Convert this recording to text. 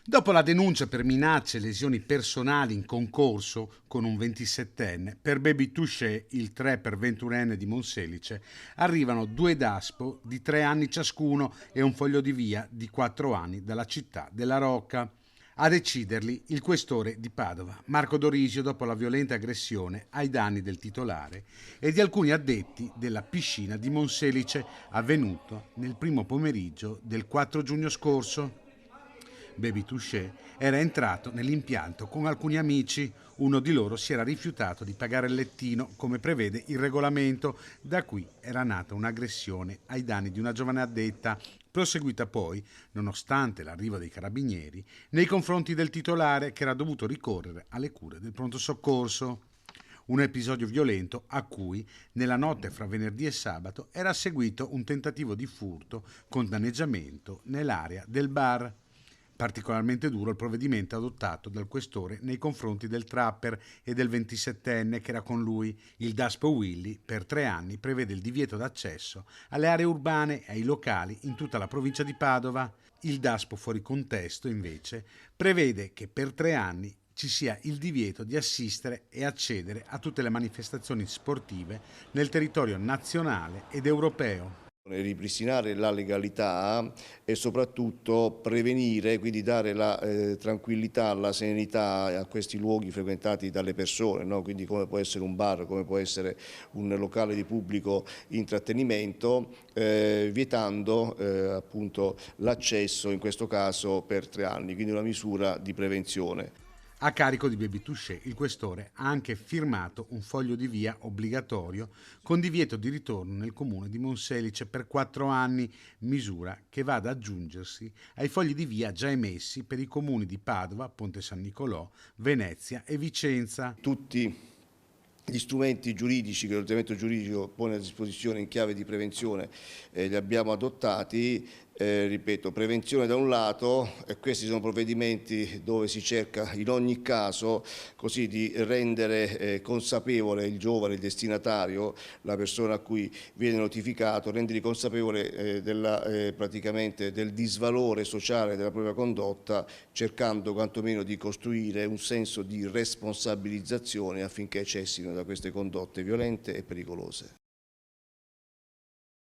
Dopo la denuncia per minacce e lesioni personali in concorso con un 27enne, per Baby Touché, il 3 per 21enne di Monselice, arrivano due DASPO di 3 anni ciascuno e un foglio di via di 4 anni dalla città della Rocca. A deciderli il questore di Padova, Marco Dorisio, dopo la violenta aggressione ai danni del titolare e di alcuni addetti della piscina di Monselice, avvenuto nel primo pomeriggio del 4 giugno scorso. Baby Touché era entrato nell'impianto con alcuni amici. Uno di loro si era rifiutato di pagare il lettino come prevede il regolamento. Da qui era nata un'aggressione ai danni di una giovane addetta, proseguita poi, nonostante l'arrivo dei carabinieri, nei confronti del titolare che era dovuto ricorrere alle cure del pronto soccorso. Un episodio violento a cui, nella notte fra venerdì e sabato, era seguito un tentativo di furto con danneggiamento nell'area del bar. Particolarmente duro il provvedimento adottato dal questore nei confronti del trapper e del 27enne che era con lui. Il DASPO Willy per 3 anni prevede il divieto d'accesso alle aree urbane e ai locali in tutta la provincia di Padova. Il DASPO fuori contesto, invece, prevede che per 3 anni ci sia il divieto di assistere e accedere a tutte le manifestazioni sportive nel territorio nazionale ed europeo. Ripristinare la legalità e soprattutto prevenire, quindi dare la tranquillità, la serenità a questi luoghi frequentati dalle persone, no? Quindi come può essere un bar, come può essere un locale di pubblico intrattenimento, vietando appunto l'accesso in questo caso per 3 anni, quindi una misura di prevenzione. A carico di Baby Touché, il questore ha anche firmato un foglio di via obbligatorio con divieto di ritorno nel comune di Monselice per 4 anni, misura che va ad aggiungersi ai fogli di via già emessi per i comuni di Padova, Ponte San Nicolò, Venezia e Vicenza. Tutti gli strumenti giuridici che l'ordinamento giuridico pone a disposizione in chiave di prevenzione li abbiamo adottati, ripeto, prevenzione da un lato, e questi sono provvedimenti dove si cerca in ogni caso così di rendere consapevole il giovane, il destinatario, la persona a cui viene notificato, renderli consapevole praticamente del disvalore sociale della propria condotta, cercando quantomeno di costruire un senso di responsabilizzazione affinché cessino da queste condotte violente e pericolose.